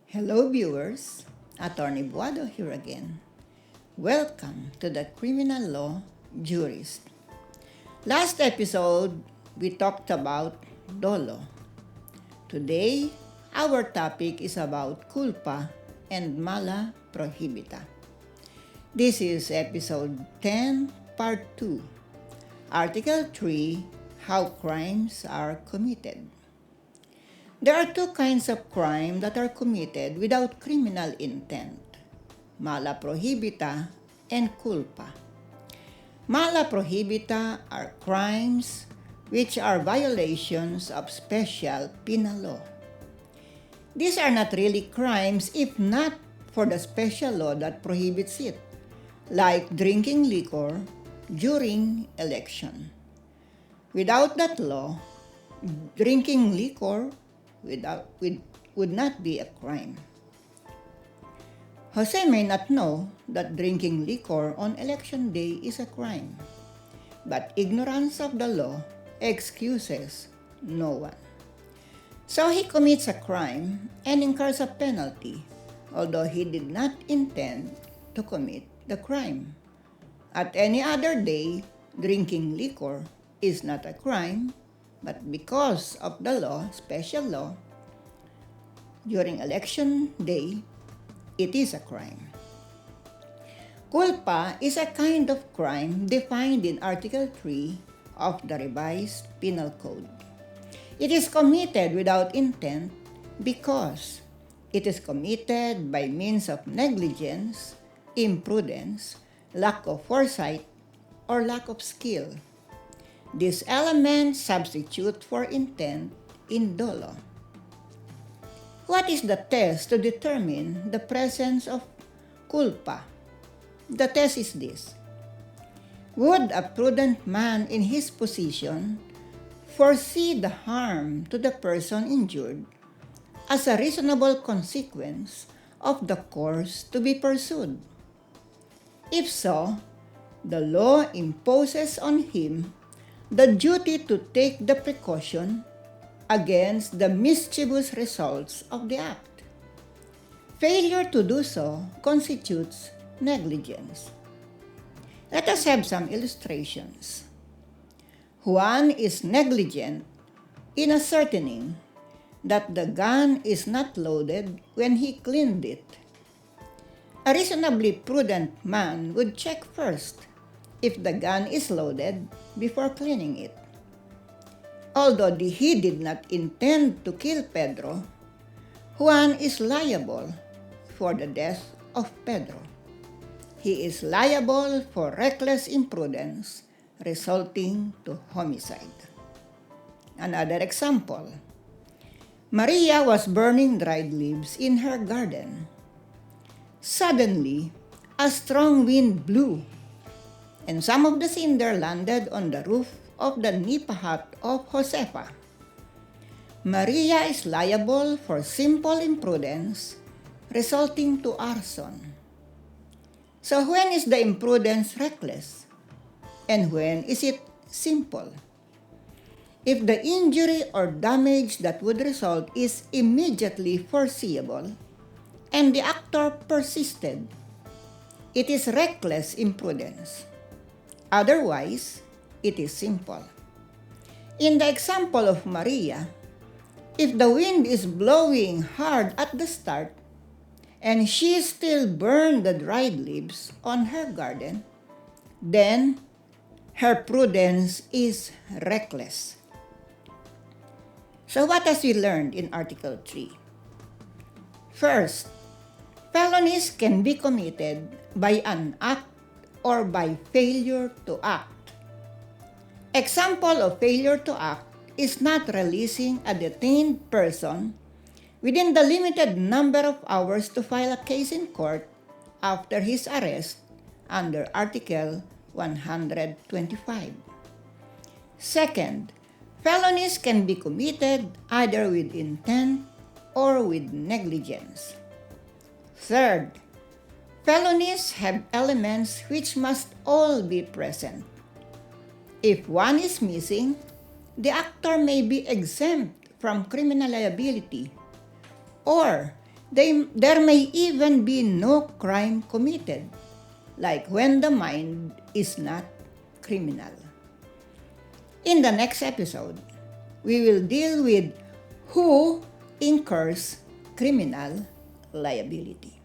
Hello viewers, Attorney Buado here again. Welcome to the Criminal Law Jurist. Last episode, we talked about dolo. Today, our topic is about culpa and mala prohibita. This is episode 10, part 2, Article 3, How Crimes Are Committed. There are two kinds of crime that are committed without criminal intent, mala prohibita and culpa. Mala prohibita are crimes which are violations of special penal law. These are not really crimes if not for the special law that prohibits it, like drinking liquor during election. Without that law, drinking liquor would not be a crime. Jose may not know that drinking liquor on election day is a crime, but ignorance of the law excuses no one. So he commits a crime and incurs a penalty, although he did not intend to commit the crime. At any other day, drinking liquor is not a crime, but because of the law, special law, during election day, it is a crime. Culpa is a kind of crime defined in Article 3 of the Revised Penal Code. It is committed without intent because it is committed by means of negligence, imprudence, lack of foresight, or lack of skill. These elements substitute for intent in dolo. What is the test to determine the presence of culpa? The test is this. Would a prudent man in his position foresee the harm to the person injured as a reasonable consequence of the course to be pursued? If so, the law imposes on him the duty to take the precaution against the mischievous results of the act. Failure to do so constitutes negligence. Let us have some illustrations. Juan is negligent in ascertaining that the gun is not loaded when he cleaned it. A reasonably prudent man would check first if the gun is loaded before cleaning it. Although he did not intend to kill Pedro, Juan is liable for the death of Pedro. He is liable for reckless imprudence resulting to homicide. Another example. Maria was burning dried leaves in her garden. Suddenly, a strong wind blew, and some of the cinder landed on the roof of the nipa hut of Josefa. Maria is liable for simple imprudence resulting to arson. So when is the imprudence reckless? And when is it simple? If the injury or damage that would result is immediately foreseeable and the actor persisted, it is reckless imprudence. Otherwise, it is simple. In the example of Maria, if the wind is blowing hard at the start and she still burned the dried leaves on her garden, then her prudence is reckless. So what has we learned in Article 3? First, felonies can be committed by an act or by failure to act. Example of failure to act is not releasing a detained person within the limited number of hours to file a case in court after his arrest under Article 125. Second, felonies can be committed either with intent or with negligence. Third, felonies have elements which must all be present. If one is missing, the actor may be exempt from criminal liability, or There may even be no crime committed, like when the mind is not criminal. In the next episode, we will deal with who incurs criminal liability.